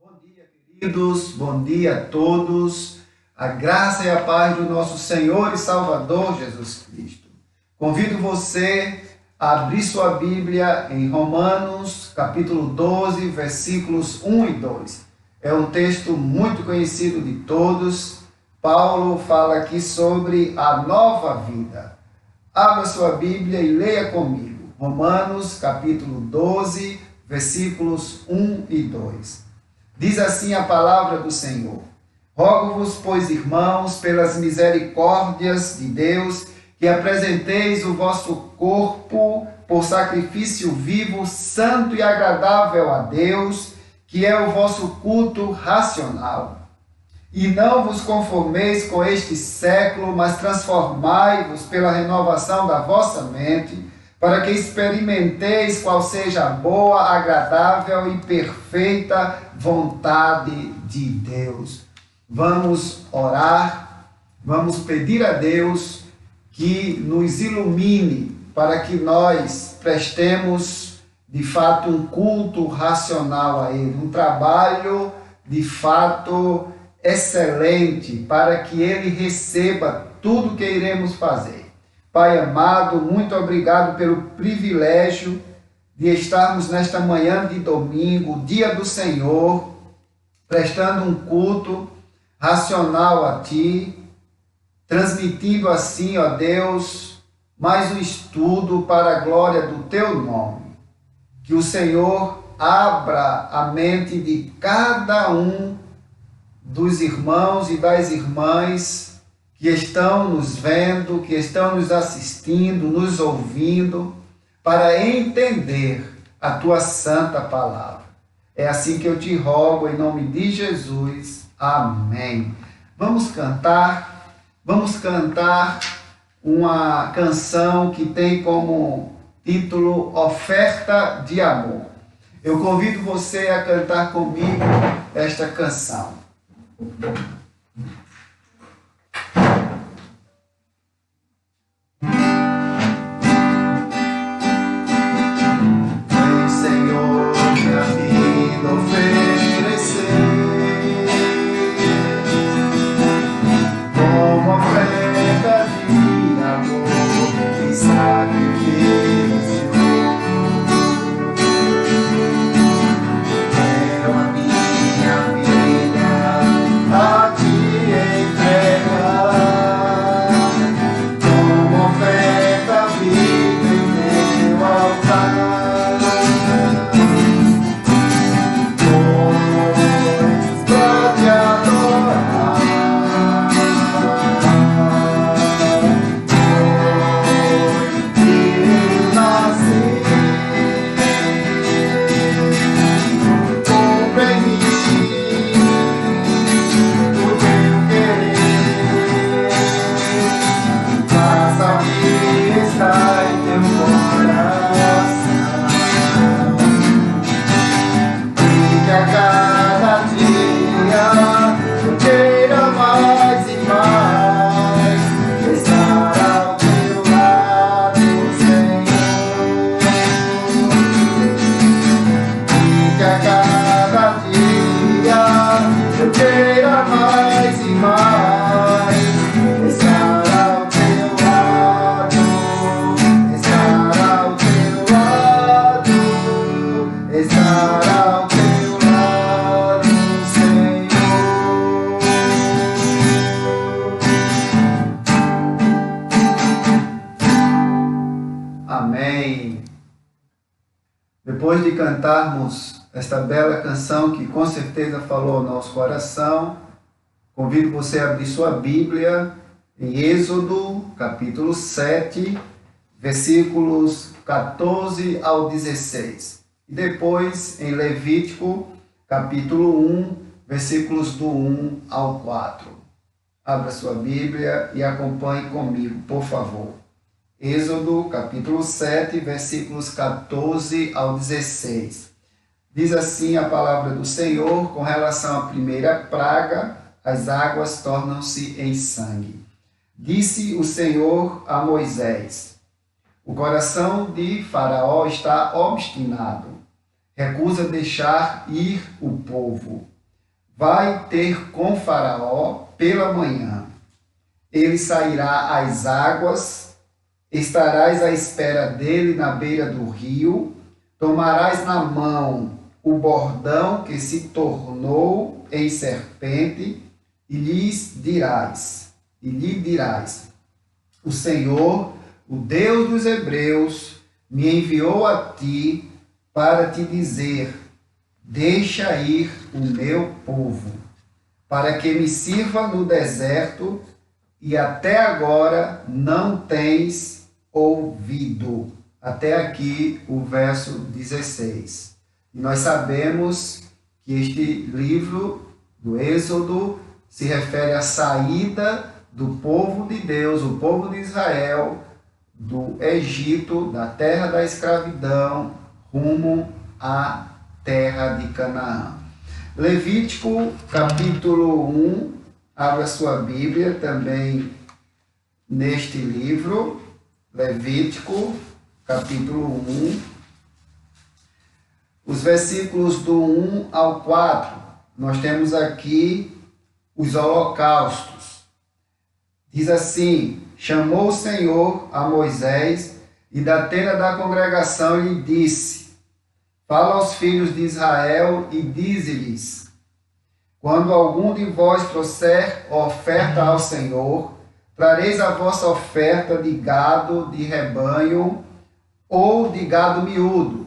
Bom dia, queridos, bom dia a todos. A graça e a paz do nosso Senhor e Salvador Jesus Cristo. Convido você a abrir sua Bíblia em Romanos, capítulo 12, versículos 1 e 2. É um texto muito conhecido de todos. Paulo fala aqui sobre a nova vida. Abra sua Bíblia e leia comigo. Romanos, capítulo 12, versículos 1 e 2. Diz assim a palavra do Senhor: Rogo-vos, pois, irmãos, pelas misericórdias de Deus, que apresenteis o vosso corpo por sacrifício vivo, santo e agradável a Deus, que é o vosso culto racional. E não vos conformeis com este século, mas transformai-vos pela renovação da vossa mente, para que experimenteis qual seja a boa, agradável e perfeita vontade de Deus. Vamos orar, vamos pedir a Deus que nos ilumine para que nós prestemos de fato um culto racional a Ele, um trabalho de fato excelente para que Ele receba tudo que iremos fazer. Pai amado, muito obrigado pelo privilégio de estarmos nesta manhã de domingo, dia do Senhor, prestando um culto racional a Ti, transmitindo assim, ó Deus, mais um estudo para a glória do Teu nome. Que o Senhor abra a mente de cada um dos irmãos e das irmãs que estão nos vendo, que estão nos assistindo, nos ouvindo, para entender a Tua santa palavra. É assim que eu te rogo, em nome de Jesus. Amém. Vamos cantar uma canção que tem como título Oferta de Amor. Eu convido você a cantar comigo esta canção. Amém. Depois de cantarmos esta bela canção que com certeza falou ao nosso coração, convido você a abrir sua Bíblia em Êxodo, capítulo 7, versículos 14 ao 16. E depois em Levítico, capítulo 1, versículos do 1 ao 4. Abra sua Bíblia e acompanhe comigo, por favor. Êxodo, capítulo 7, versículos 14 ao 16. Diz assim a palavra do Senhor com relação à primeira praga: as águas tornam-se em sangue. Disse o Senhor a Moisés: o coração de Faraó está obstinado, recusa deixar ir o povo. vai ter com Faraó pela manhã. Ele sairá às águas, estarás à espera dele na beira do rio, tomarás na mão o bordão que se tornou em serpente, e lhe dirás, o Senhor, o Deus dos Hebreus, me enviou a ti para te dizer, deixa ir o meu povo, para que me sirva no deserto, e até agora não tens ouvido. Até aqui o verso 16. E nós sabemos que este livro do Êxodo se refere à saída do povo de Deus, o povo de Israel, do Egito, da terra da escravidão, rumo à terra de Canaã. Levítico, capítulo 1, abra sua Bíblia também neste livro, Levítico, capítulo 1, os versículos do 1 ao 4, nós temos aqui os holocaustos. Diz assim, chamou o Senhor a Moisés e da tenda da congregação lhe disse, fala aos filhos de Israel e dize-lhes, quando algum de vós trouxer oferta ao Senhor, trareis a vossa oferta de gado de rebanho ou de gado miúdo.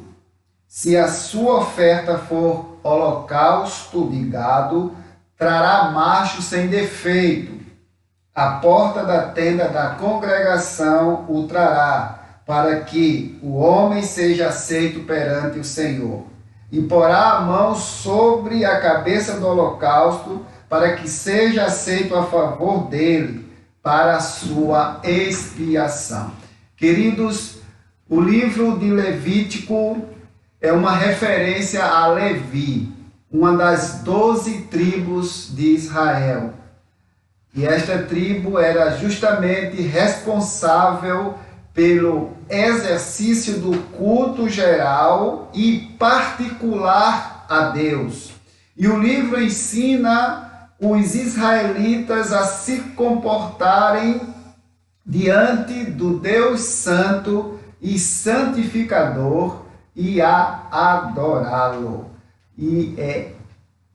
Se a sua oferta for holocausto de gado, trará macho sem defeito. A porta da tenda da congregação o trará, para que o homem seja aceito perante o Senhor. E porá a mão sobre a cabeça do holocausto, para que seja aceito a favor dele, para a sua expiação. Queridos, o livro de Levítico é uma referência a Levi, uma das 12 tribos de Israel. E esta tribo era justamente responsável pelo exercício do culto geral e particular a Deus. E o livro ensina os israelitas a se comportarem diante do Deus Santo e Santificador e a adorá-lo. E é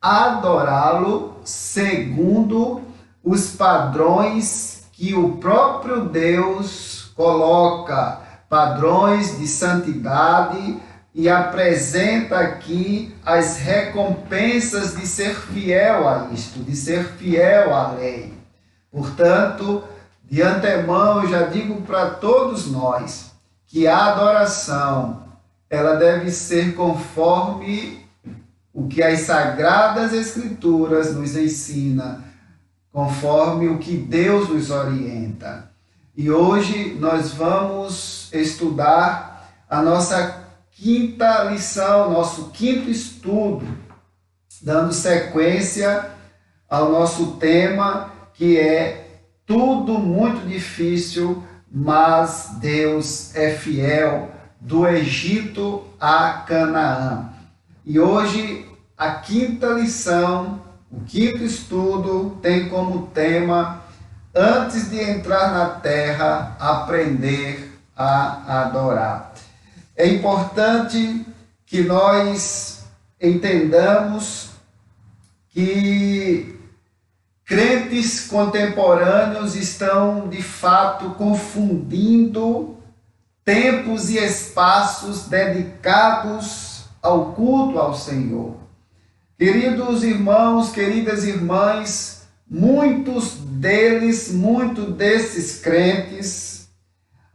adorá-lo segundo os padrões que o próprio Deus coloca, padrões de santidade, e apresenta aqui as recompensas de ser fiel a isto, de ser fiel à lei. Portanto, de antemão eu já digo para todos nós que a adoração ela deve ser conforme o que as Sagradas Escrituras nos ensina, conforme o que Deus nos orienta. E hoje nós vamos estudar a nossa quinta lição, nosso quinto estudo, dando sequência ao nosso tema, que é tudo muito difícil, mas Deus é fiel, do Egito a Canaã. E hoje a quinta lição, o quinto estudo, tem como tema, antes de entrar na terra, aprender a adorar. É importante que nós entendamos que crentes contemporâneos estão, de fato, confundindo tempos e espaços dedicados ao culto ao Senhor. Queridos irmãos, queridas irmãs, muitos desses crentes,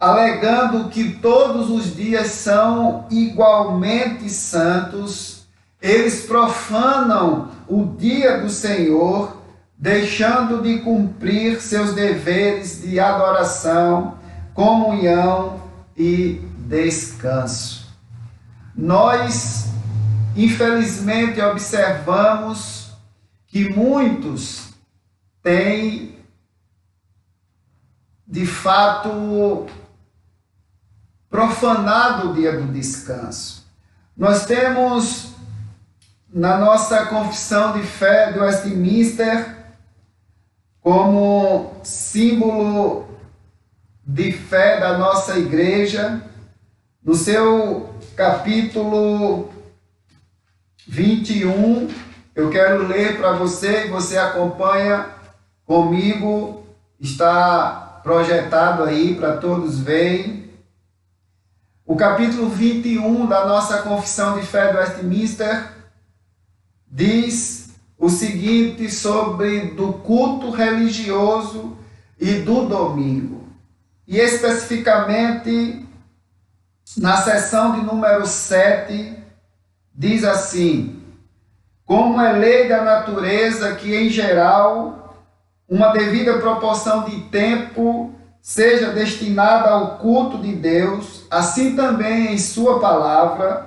alegando que todos os dias são igualmente santos, eles profanam o dia do Senhor, deixando de cumprir seus deveres de adoração, comunhão e descanso. Nós, infelizmente, observamos que muitos têm, de fato, profanado o dia do descanso. Nós temos na nossa confissão de fé de Westminster, como símbolo de fé da nossa igreja, no seu capítulo 21, eu quero ler para você e você acompanha comigo, está projetado aí para todos verem. O capítulo 21 da nossa confissão de fé de Westminster diz o seguinte sobre do culto religioso e do domingo. E especificamente na seção de número 7, diz assim: como é lei da natureza que, em geral, uma devida proporção de tempo seja destinada ao culto de Deus, assim também em sua palavra,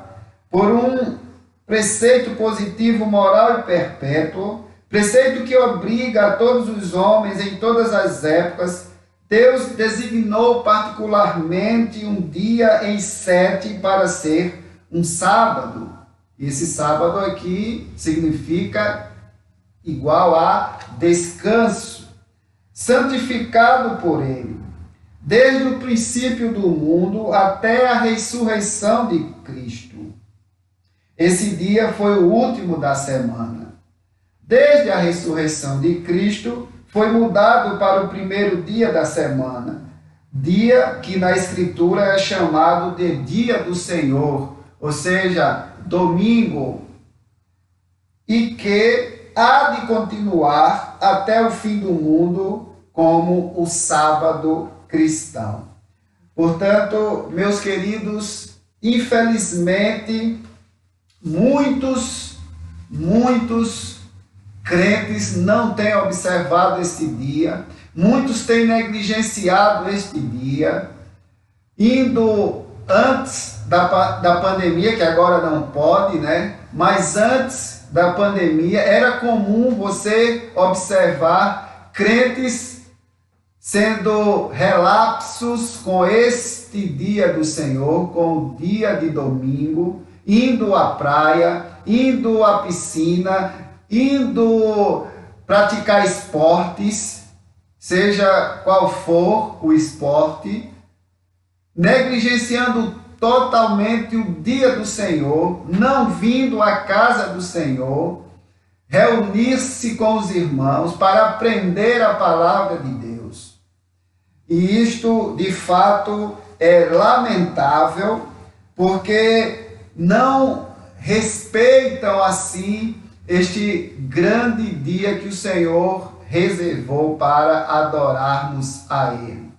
por um preceito positivo, moral e perpétuo, preceito que obriga a todos os homens em todas as épocas, Deus designou particularmente um dia em 7 para ser um sábado. Esse sábado aqui significa igual a descanso, santificado por Ele, desde o princípio do mundo até a ressurreição de Cristo. Esse dia foi o último da semana. Desde a ressurreição de Cristo, foi mudado para o primeiro dia da semana, dia que na Escritura é chamado de Dia do Senhor, ou seja, domingo, e que há de continuar até o fim do mundo como o sábado cristão. Portanto, meus queridos, infelizmente, muitos crentes não têm observado este dia, muitos têm negligenciado este dia, indo antes da pandemia, que agora não pode, né? Mas antes da pandemia era comum você observar crentes sendo relapsos com este dia do Senhor, com o dia de domingo, indo à praia, indo à piscina, indo praticar esportes, seja qual for o esporte, negligenciando totalmente o dia do Senhor, não vindo à casa do Senhor, reunir-se com os irmãos para aprender a palavra de Deus. E isto, de fato, é lamentável, porque não respeitam assim este grande dia que o Senhor reservou para adorarmos a Ele.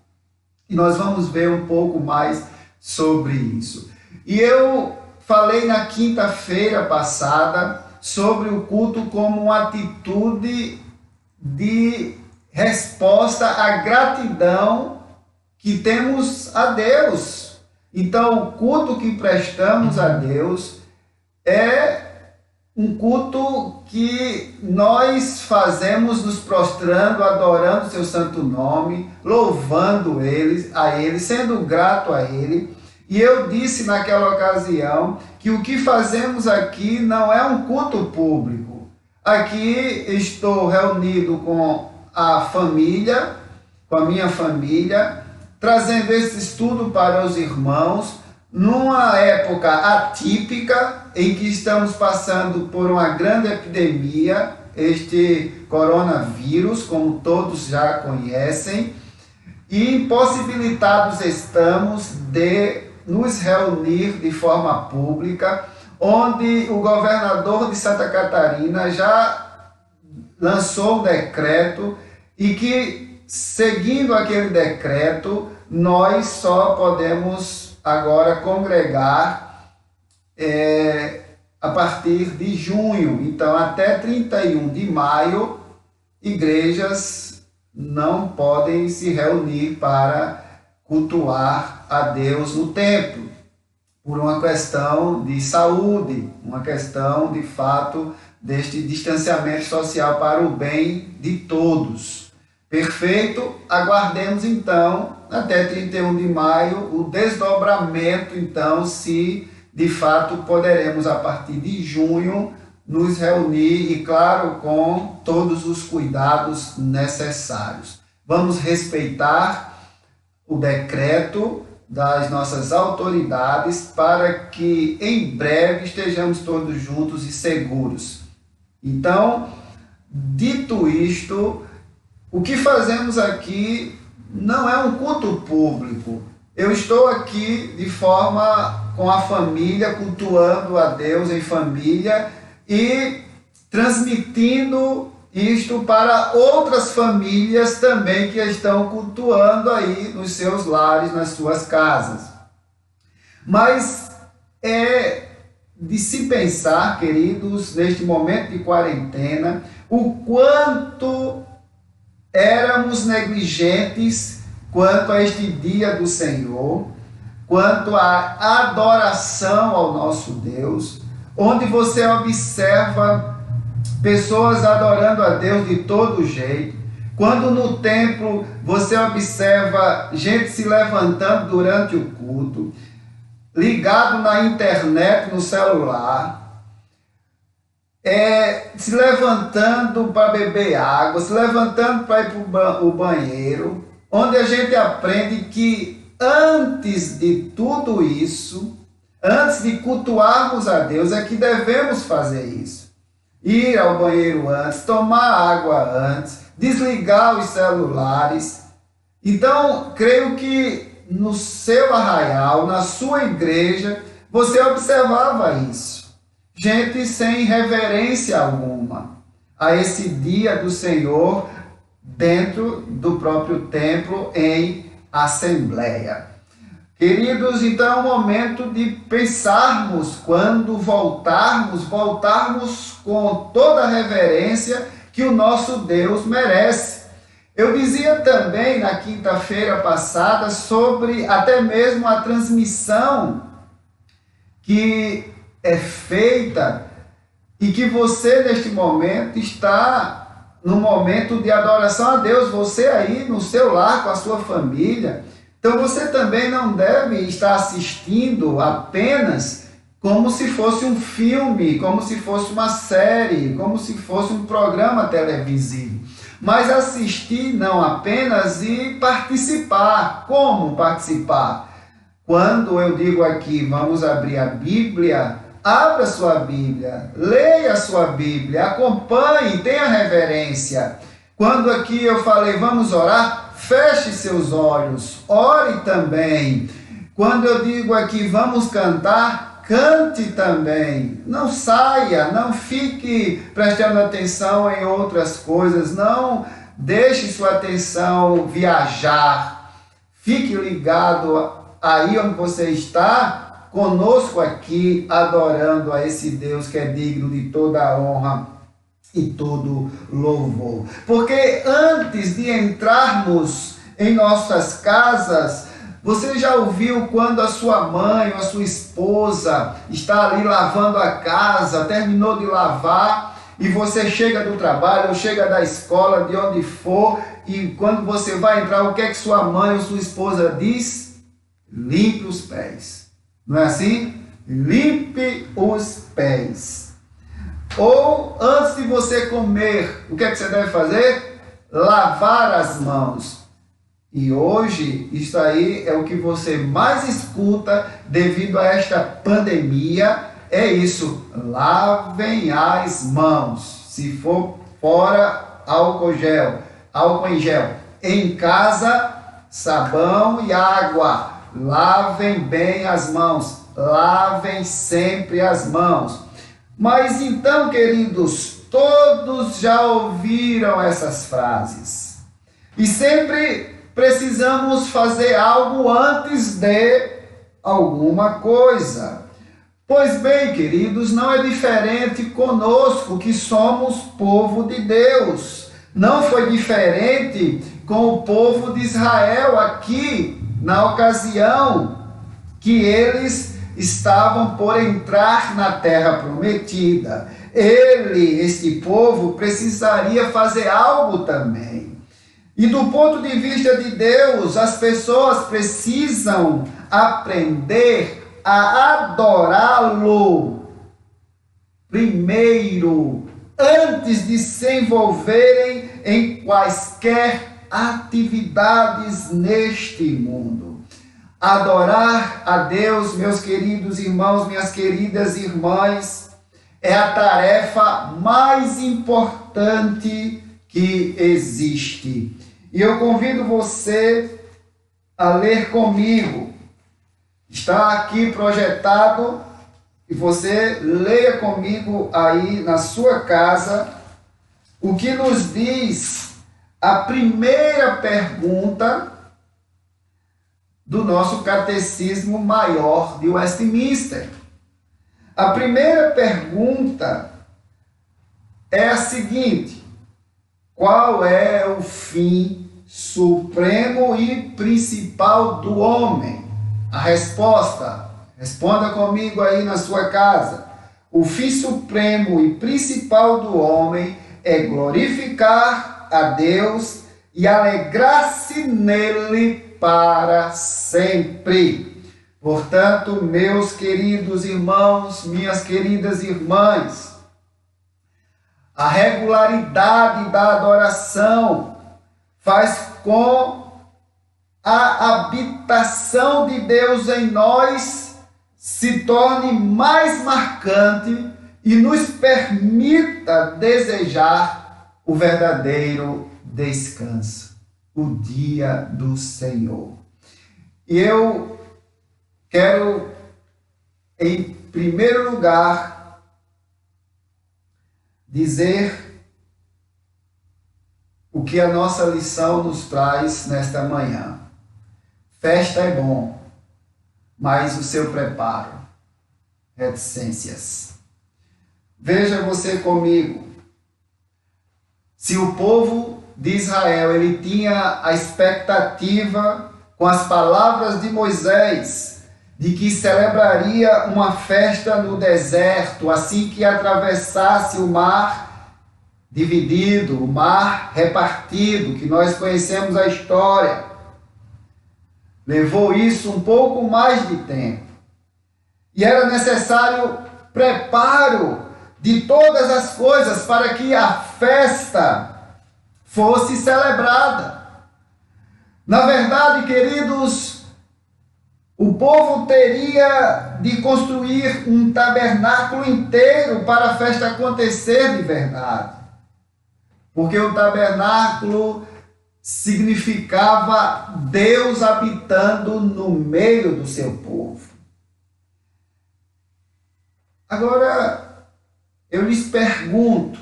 E nós vamos ver um pouco mais sobre isso. E eu falei na quinta-feira passada sobre o culto como uma atitude de resposta à gratidão que temos a Deus. Então, o culto que prestamos a Deus é um culto que nós fazemos nos prostrando, adorando seu santo nome, louvando a Ele, sendo grato a Ele. E eu disse naquela ocasião que o que fazemos aqui não é um culto público. Aqui estou reunido com a família, com a minha família, trazendo esse estudo para os irmãos, numa época atípica, em que estamos passando por uma grande epidemia, este coronavírus, como todos já conhecem, e impossibilitados estamos de nos reunir de forma pública, onde o governador de Santa Catarina já lançou um decreto e que, seguindo aquele decreto, nós só podemos agora congregar a partir de junho. Então, até 31 de maio, igrejas não podem se reunir para cultuar a Deus no templo, por uma questão de saúde, uma questão, de fato, deste distanciamento social para o bem de todos. Perfeito? Aguardemos, então, até 31 de maio, o desdobramento, então, se de fato poderemos, a partir de junho, nos reunir e, claro, com todos os cuidados necessários. Vamos respeitar o decreto das nossas autoridades para que em breve estejamos todos juntos e seguros. Então, dito isto, o que fazemos aqui não é um culto público. Eu estou aqui de forma com a família, cultuando a Deus em família e transmitindo isto para outras famílias também que estão cultuando aí nos seus lares, nas suas casas. Mas é de se pensar, queridos, neste momento de quarentena, o quanto éramos negligentes quanto a este dia do Senhor, quanto à adoração ao nosso Deus, onde você observa pessoas adorando a Deus de todo jeito, quando no templo você observa gente se levantando durante o culto, ligado na internet, no celular, se levantando para beber água, se levantando para ir para o banheiro, onde a gente aprende que antes de tudo isso, antes de cultuarmos a Deus, é que devemos fazer isso. Ir ao banheiro antes, tomar água antes, desligar os celulares. Então, creio que no seu arraial, na sua igreja, você observava isso. Gente sem reverência alguma a esse dia do Senhor dentro do próprio templo em assembleia. Queridos, então é o momento de pensarmos quando voltarmos com toda a reverência que o nosso Deus merece. Eu dizia também na quinta-feira passada sobre até mesmo a transmissão que é feita e que você neste momento está no momento de adoração a Deus, você aí no seu lar com a sua família. Então você também não deve estar assistindo apenas como se fosse um filme, como se fosse uma série, como se fosse um programa televisivo. Mas assistir não apenas e participar. Como participar? Quando eu digo aqui, vamos abrir a Bíblia, abra sua Bíblia, leia a sua Bíblia, acompanhe, tenha reverência. Quando aqui eu falei, vamos orar, feche seus olhos, ore também. Quando eu digo aqui, vamos cantar, cante também. Não saia, não fique prestando atenção em outras coisas, não deixe sua atenção viajar. Fique ligado aí onde você está, conosco aqui, adorando a esse Deus que é digno de toda a honra e todo louvor. Porque antes de entrarmos em nossas casas, você já ouviu quando a sua mãe ou a sua esposa está ali lavando a casa, terminou de lavar, e você chega do trabalho, ou chega da escola, de onde for, e quando você vai entrar, o que é que sua mãe ou sua esposa diz? Limpe os pés. Não é assim? Limpe os pés. Ou antes de você comer, o que é que você deve fazer? Lavar as mãos. E hoje, isso aí é o que você mais escuta devido a esta pandemia, é isso, lavem as mãos. Se for fora, álcool em gel. Em casa, sabão e água. Lavem bem as mãos, lavem sempre as mãos. Mas então, queridos, todos já ouviram essas frases. E sempre precisamos fazer algo antes de alguma coisa. Pois bem, queridos, não é diferente conosco que somos povo de Deus. Não foi diferente com o povo de Israel aqui, na ocasião que eles estavam por entrar na terra prometida. Este povo, precisaria fazer algo também. E do ponto de vista de Deus, as pessoas precisam aprender a adorá-lo. primeiro, antes de se envolverem em quaisquer atividades neste mundo. Adorar a Deus, meus queridos irmãos, minhas queridas irmãs, é a tarefa mais importante que existe. E eu convido você a ler comigo. Está aqui projetado e você leia comigo aí na sua casa o que nos diz a primeira pergunta do nosso Catecismo Maior de Westminster. A primeira pergunta é a seguinte: qual é o fim supremo e principal do homem? A resposta, responda comigo aí na sua casa. O fim supremo e principal do homem é glorificar a Deus e alegrar-se nele para sempre. Portanto, meus queridos irmãos, minhas queridas irmãs, a regularidade da adoração faz com a habitação de Deus em nós se torne mais marcante e nos permita desejar o verdadeiro descanso, o dia do Senhor. E eu quero, em primeiro lugar, dizer o que a nossa lição nos traz nesta manhã. Festa é bom, mas o seu preparo, reticências. Veja você comigo. Se o povo de Israel ele tinha a expectativa, com as palavras de Moisés, de que celebraria uma festa no deserto, assim que atravessasse o mar dividido, o mar repartido, que nós conhecemos a história. Levou isso um pouco mais de tempo. E era necessário preparo de todas as coisas para que a festa fosse celebrada. Na verdade, queridos, o povo teria de construir um tabernáculo inteiro para a festa acontecer de verdade. Porque o tabernáculo significava Deus habitando no meio do seu povo. Agora, eu lhes pergunto,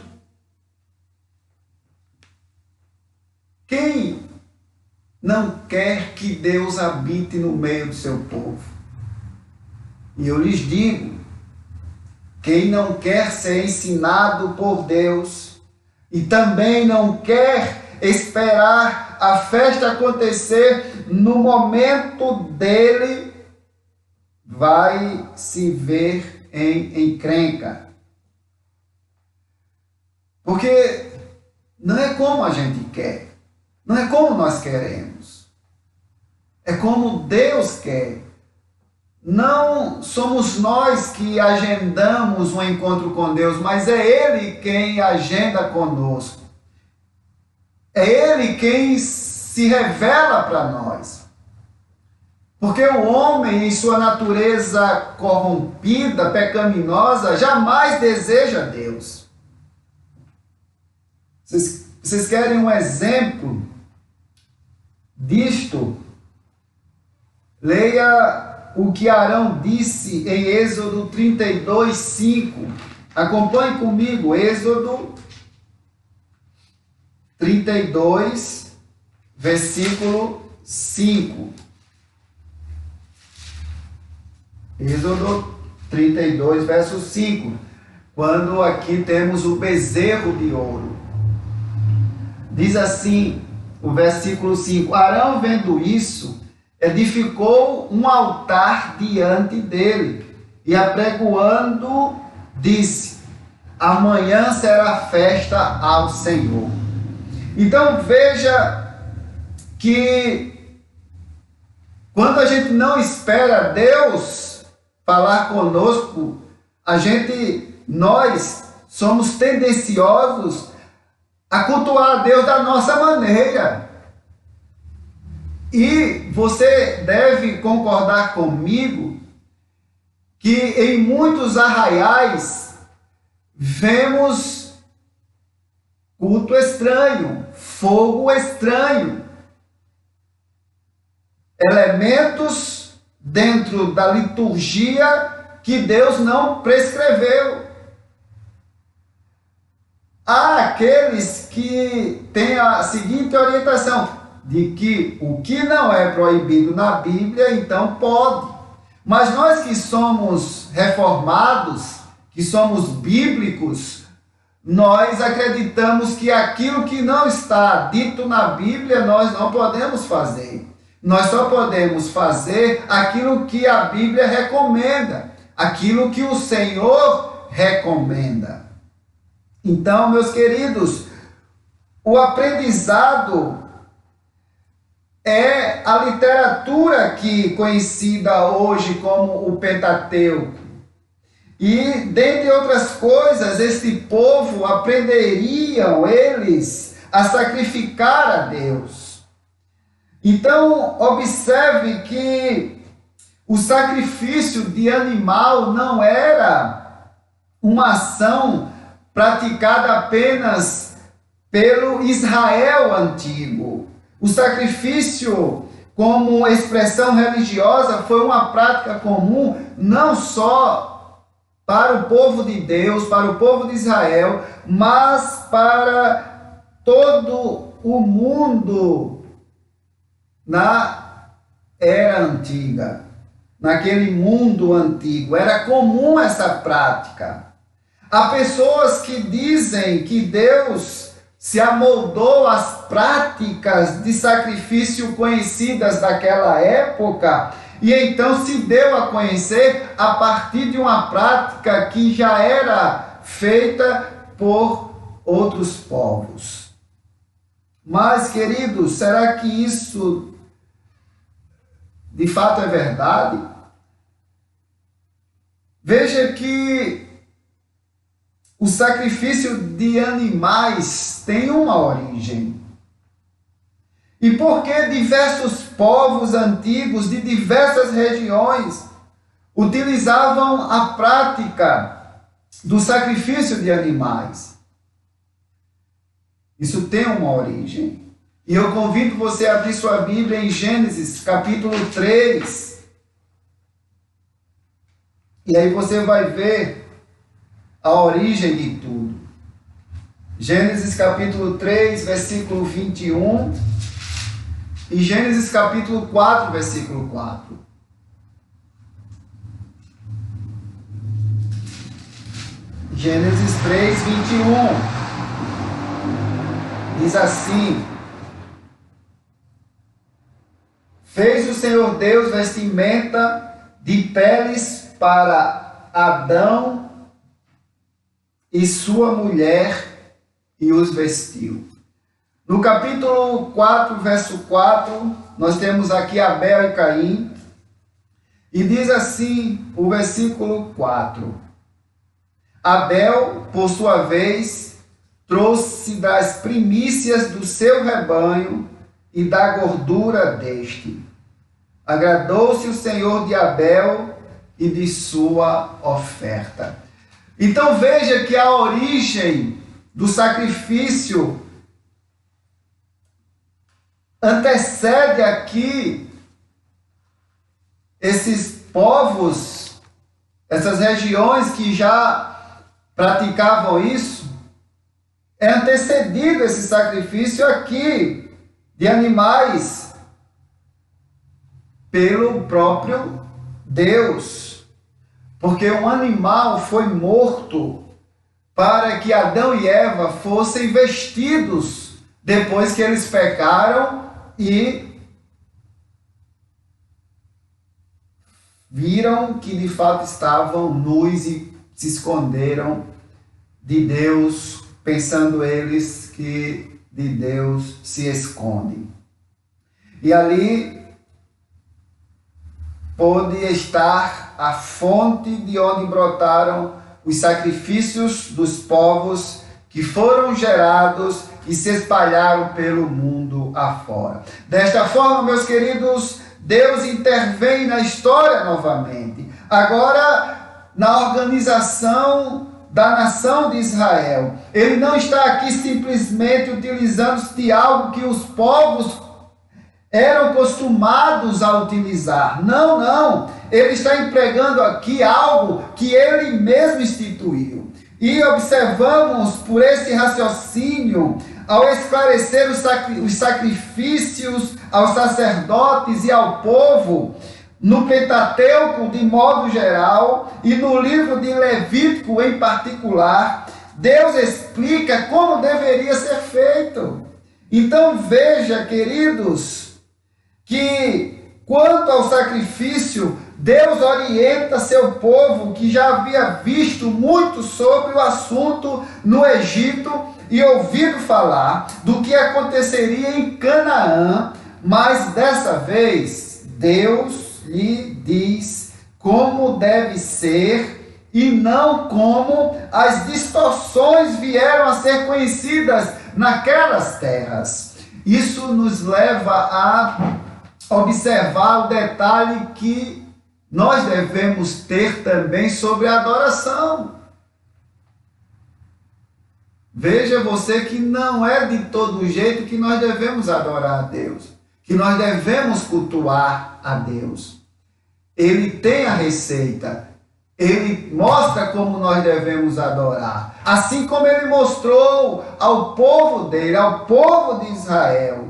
quem não quer que Deus habite no meio do seu povo? E eu lhes digo, quem não quer ser ensinado por Deus e também não quer esperar a festa acontecer no momento dele, vai se ver em encrenca. Porque não é como a gente quer, não é como nós queremos, é como Deus quer. Não somos nós que agendamos um encontro com Deus, mas é Ele quem agenda conosco. É Ele quem se revela para nós. Porque o homem, em sua natureza corrompida, pecaminosa, jamais deseja Deus. Vocês querem um exemplo disto? Leia o que Arão disse em Êxodo 32, 5. Acompanhe comigo, Êxodo 32, versículo 5. Êxodo 32, verso 5. Quando aqui temos o bezerro de ouro. Diz assim, o versículo 5. Arão, vendo isso, edificou um altar diante dele e, apregoando, disse: amanhã será festa ao Senhor. Então veja que quando a gente não espera Deus falar conosco, a gente nós somos tendenciosos a cultuar a Deus da nossa maneira. E você deve concordar comigo que em muitos arraiais vemos culto estranho, fogo estranho, elementos dentro da liturgia que Deus não prescreveu. Há aqueles que têm a seguinte orientação, de que o que não é proibido na Bíblia, então pode. Mas nós que somos reformados, que somos bíblicos, nós acreditamos que aquilo que não está dito na Bíblia, nós não podemos fazer. Nós só podemos fazer aquilo que a Bíblia recomenda, aquilo que o Senhor recomenda. Então, meus queridos, o aprendizado é a literatura aqui conhecida hoje como o Pentateuco. E, dentre outras coisas, este povo aprenderiam eles a sacrificar a Deus. Então, observe que o sacrifício de animal não era uma ação praticada apenas pelo Israel antigo. O sacrifício, como expressão religiosa, foi uma prática comum não só para o povo de Deus, para o povo de Israel, mas para todo o mundo na era antiga. Naquele mundo antigo, era comum essa prática. Há pessoas que dizem que Deus se amoldou às práticas de sacrifício conhecidas daquela época e então se deu a conhecer a partir de uma prática que já era feita por outros povos. Mas, queridos, será que isso de fato é verdade? Veja que o sacrifício de animais tem uma origem. E porque diversos povos antigos de diversas regiões utilizavam a prática do sacrifício de animais. Isso tem uma origem. E eu convido você a abrir sua Bíblia em Gênesis, capítulo 3. E aí você vai ver a origem de tudo. Gênesis capítulo 3, versículo 21 e Gênesis capítulo 4, versículo 4. Gênesis 3, 21 diz assim: fez o Senhor Deus vestimenta de peles para Adão e sua mulher, e os vestiu. No capítulo 4, verso 4, nós temos aqui Abel e Caim, e diz assim o versículo 4: Abel, por sua vez, trouxe das primícias do seu rebanho e da gordura deste. Agradou-se o Senhor de Abel e de sua oferta. Então veja que a origem do sacrifício antecede aqui esses povos, essas regiões que já praticavam isso, é antecedido esse sacrifício aqui de animais pelo próprio Deus. Porque um animal foi morto para que Adão e Eva fossem vestidos depois que eles pecaram e viram que de fato estavam nus e se esconderam de Deus, pensando eles que de Deus se escondem. E ali pôde estar a fonte de onde brotaram os sacrifícios dos povos que foram gerados e se espalharam pelo mundo afora. Desta forma, meus queridos, Deus intervém na história novamente. Agora, na organização da nação de Israel. Ele não está aqui simplesmente utilizando-se de algo que os povos eram acostumados a utilizar. Não, não. Ele está empregando aqui algo que ele mesmo instituiu. E observamos por esse raciocínio, ao esclarecer os sacrifícios aos sacerdotes e ao povo, no Pentateuco de modo geral e no livro de Levítico em particular, Deus explica como deveria ser feito. Então veja, queridos, que quanto ao sacrifício, Deus orienta seu povo que já havia visto muito sobre o assunto no Egito e ouvido falar do que aconteceria em Canaã, mas dessa vez Deus lhe diz como deve ser e não como as distorções vieram a ser conhecidas naquelas terras. Isso nos leva a observar o detalhe que nós devemos ter também sobre a adoração. Veja você que não é de todo jeito que nós devemos adorar a Deus, que nós devemos cultuar a Deus. Ele tem a receita, ele mostra como nós devemos adorar, assim como ele mostrou ao povo dele, ao povo de Israel.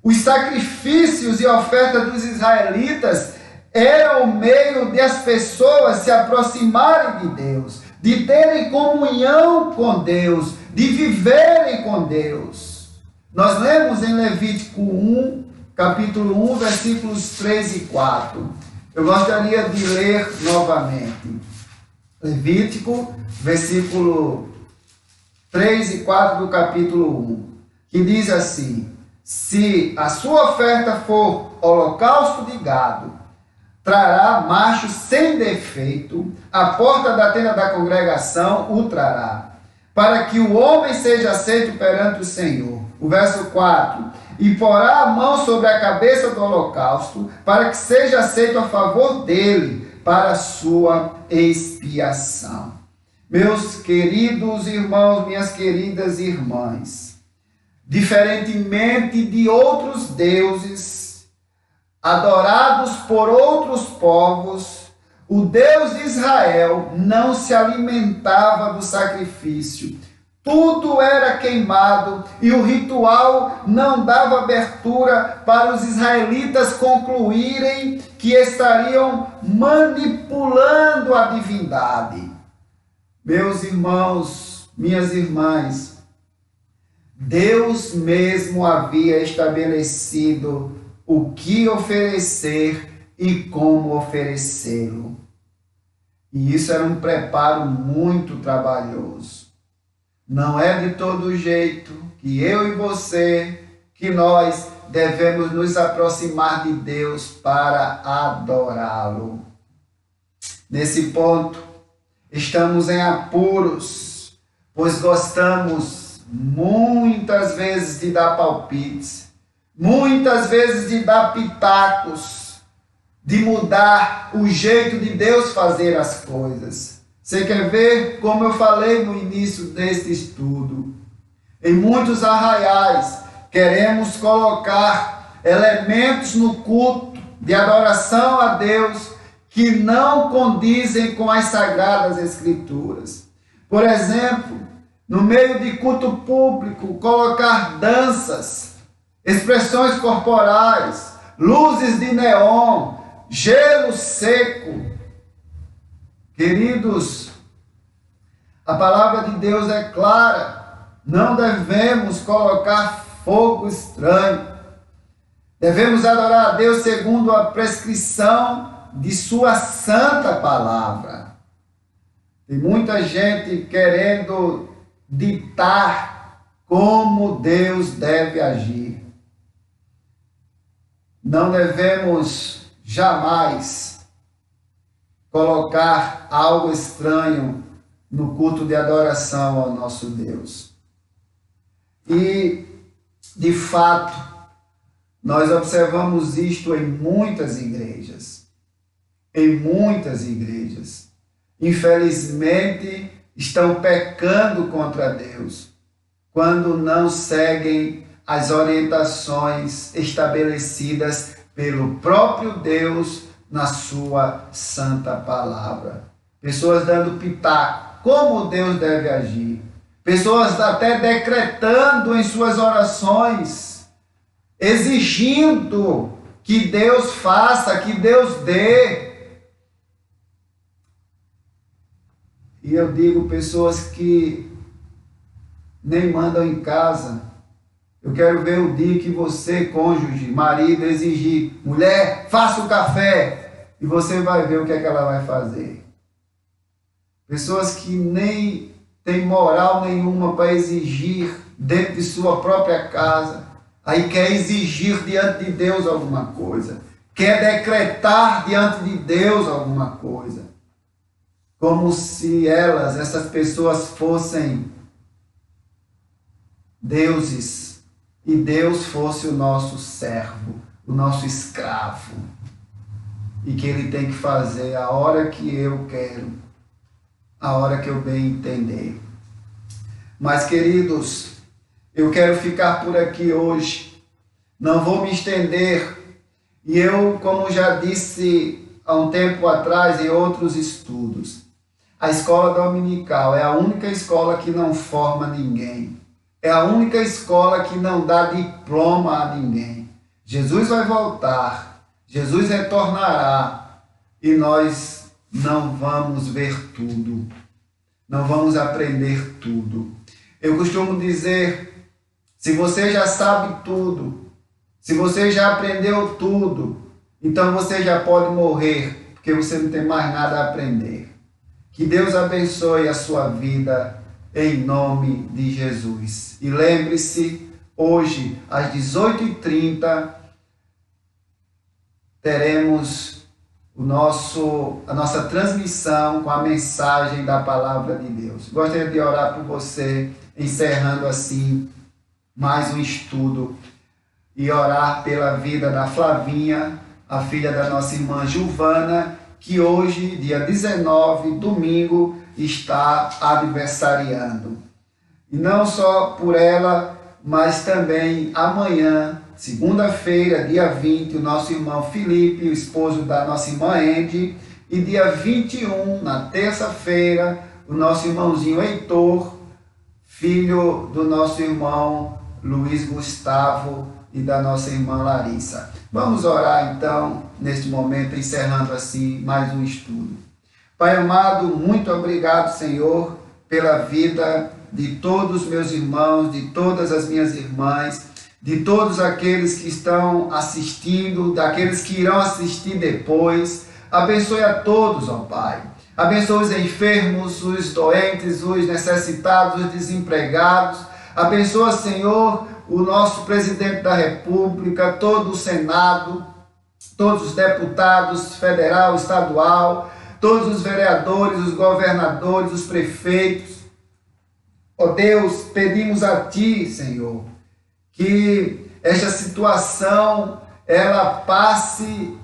Os sacrifícios e ofertas dos israelitas eram o meio de as pessoas se aproximarem de Deus, de terem comunhão com Deus, de viverem com Deus. Nós lemos em Levítico 1, capítulo 1, versículos 3 e 4. Eu gostaria de ler novamente. Levítico, versículo 3 e 4 do capítulo 1, que diz assim: se a sua oferta for holocausto de gado, trará macho sem defeito, a porta da tenda da congregação o trará, para que o homem seja aceito perante o Senhor. O verso 4: e porá a mão sobre a cabeça do holocausto, para que seja aceito a favor dele, para a sua expiação. Meus queridos irmãos, minhas queridas irmãs, diferentemente de outros deuses adorados por outros povos, o Deus de Israel não se alimentava do sacrifício. Tudo era queimado e o ritual não dava abertura para os israelitas concluírem que estariam manipulando a divindade. Meus irmãos, minhas irmãs, Deus mesmo havia estabelecido o que oferecer e como oferecê-lo. E isso era um preparo muito trabalhoso. Não é de todo jeito que eu e você, que nós devemos nos aproximar de Deus para adorá-lo. Nesse ponto, estamos em apuros, pois gostamos muitas vezes de dar palpites, muitas vezes de dar pitacos, de mudar o jeito de Deus fazer as coisas. Você quer ver como eu falei no início deste estudo? Em muitos arraiais, queremos colocar elementos no culto de adoração a Deus que não condizem com as sagradas escrituras. Por exemplo, no meio de culto público, colocar danças, expressões corporais, luzes de neon, gelo seco. Queridos, a palavra de Deus é clara, não devemos colocar fogo estranho, devemos adorar a Deus segundo a prescrição de sua santa palavra. Tem muita gente querendo ditar como Deus deve agir. Não devemos jamais colocar algo estranho no culto de adoração ao nosso Deus. E, de fato, nós observamos isto em muitas igrejas. Em muitas igrejas. Infelizmente, estão pecando contra Deus quando não seguem as orientações estabelecidas pelo próprio Deus na sua santa palavra. Pessoas dando pitaco, como Deus deve agir. Pessoas até decretando em suas orações, exigindo que Deus faça, que Deus dê. E eu digo, pessoas que nem mandam em casa. Eu quero ver o dia que você, cônjuge, marido, exigir, mulher, faça o café. E você vai ver o que é que ela vai fazer. Pessoas que nem têm moral nenhuma para exigir dentro de sua própria casa. Aí quer exigir diante de Deus alguma coisa. Quer decretar diante de Deus alguma coisa. Como se elas, essas pessoas, fossem deuses e Deus fosse o nosso servo, o nosso escravo, e que Ele tem que fazer a hora que eu quero, a hora que eu bem entender. Mas, queridos, eu quero ficar por aqui hoje, não vou me estender, e eu, como já disse há um tempo atrás em outros estudos, a escola dominical é a única escola que não forma ninguém. É a única escola que não dá diploma a ninguém. Jesus vai voltar, Jesus retornará e nós não vamos ver tudo, não vamos aprender tudo. Eu costumo dizer, se você já sabe tudo, se você já aprendeu tudo, então você já pode morrer, porque você não tem mais nada a aprender. Que Deus abençoe a sua vida em nome de Jesus. E lembre-se, hoje, às 18h30, teremos a nossa transmissão com a mensagem da palavra de Deus. Gostaria de orar por você, encerrando assim mais um estudo, e orar pela vida da Flavinha, a filha da nossa irmã Giovana, que hoje, dia 19, domingo, está aniversariando. E não só por ela, mas também amanhã, segunda-feira, dia 20, o nosso irmão Felipe, o esposo da nossa irmã Andy, e dia 21, na terça-feira, o nosso irmãozinho Heitor, filho do nosso irmão Luiz Gustavo e da nossa irmã Larissa. Vamos orar então, neste momento, encerrando assim mais um estudo. Pai amado, muito obrigado, Senhor, pela vida de todos os meus irmãos, de todas as minhas irmãs, de todos aqueles que estão assistindo, daqueles que irão assistir depois. Abençoe a todos, ó Pai. Abençoe os enfermos, os doentes, os necessitados, os desempregados. Abençoa, Senhor, o nosso presidente da República, todo o Senado, todos os deputados federal, estadual, todos os vereadores, os governadores, os prefeitos. Ó Deus, pedimos a Ti, Senhor, que esta situação ela passe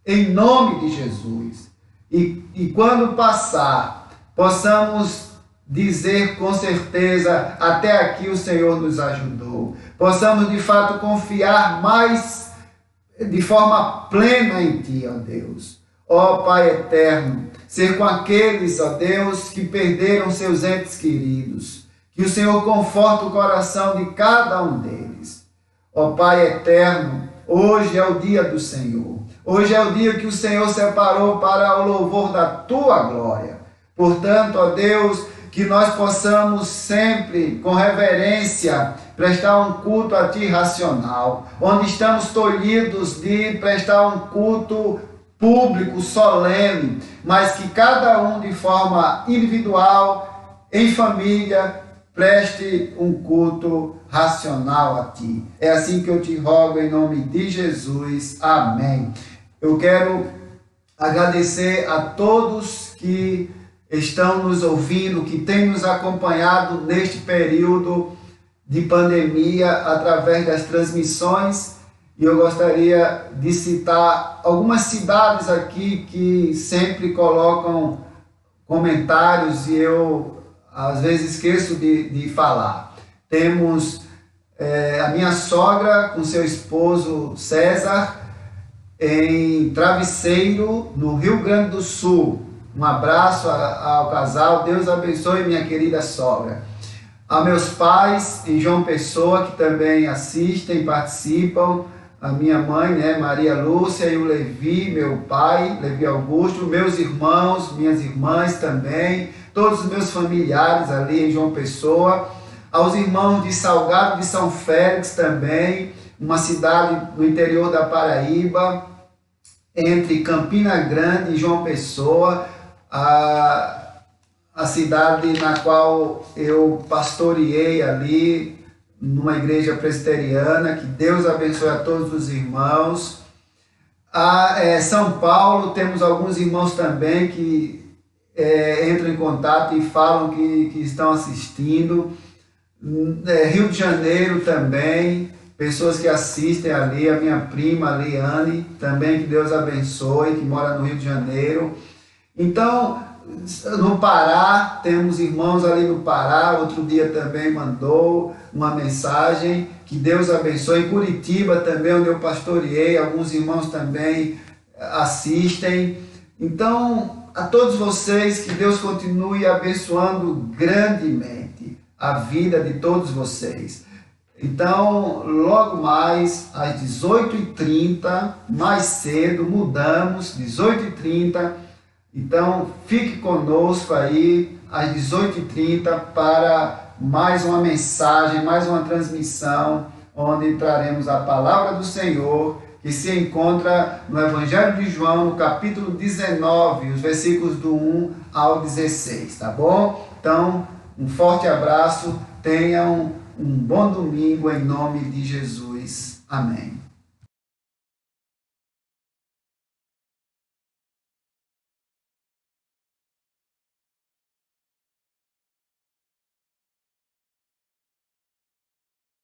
em nome de Jesus. E quando passar, possamos dizer com certeza, até aqui o Senhor nos ajudou. Possamos de fato confiar mais de forma plena em Ti, ó Deus. Ó Pai eterno, ser com aqueles, ó Deus, que perderam seus entes queridos. Que o Senhor conforte o coração de cada um deles. Ó Pai eterno, hoje é o dia do Senhor. Hoje é o dia que o Senhor separou para o louvor da Tua glória. Portanto, ó Deus, que nós possamos sempre, com reverência, prestar um culto a Ti racional, onde estamos tolhidos de prestar um culto público, solene, mas que cada um de forma individual, em família, preste um culto racional a Ti. É assim que eu te rogo em nome de Jesus. Amém. Eu quero agradecer a todos que estão nos ouvindo, que têm nos acompanhado neste período de pandemia através das transmissões. E eu gostaria de citar algumas cidades aqui que sempre colocam comentários e eu às vezes esqueço de falar. Temos a minha sogra com seu esposo César em Travesseiro, no Rio Grande do Sul. Um abraço ao casal, Deus abençoe minha querida sogra. A meus pais em João Pessoa, que também assistem, participam, a minha mãe, né, Maria Lúcia, e o Levi, meu pai, Levi Augusto, meus irmãos, minhas irmãs também, todos os meus familiares ali em João Pessoa, aos irmãos de Salgado de São Félix também, uma cidade no interior da Paraíba, entre Campina Grande e João Pessoa, a cidade na qual eu pastoreei ali, numa igreja presbiteriana. Que Deus abençoe a todos os irmãos. São Paulo, temos alguns irmãos também que entram em contato e falam que estão assistindo. Rio de Janeiro também, pessoas que assistem ali, a minha prima Liane, também, que Deus abençoe, que mora no Rio de Janeiro. Então, no Pará, temos irmãos ali no Pará, outro dia também mandou uma mensagem, que Deus abençoe. Em Curitiba também, onde eu pastoreei, alguns irmãos também assistem. Então, a todos vocês, que Deus continue abençoando grandemente a vida de todos vocês. Então, logo mais, às 18h30, mais cedo, mudamos, 18h30. Então, fique conosco aí, às 18h30, para mais uma mensagem, mais uma transmissão, onde traremos a palavra do Senhor, que se encontra no Evangelho de João, no capítulo 19, os versículos do 1 ao 16, tá bom? Então, um forte abraço, tenham um bom domingo em nome de Jesus. Amém.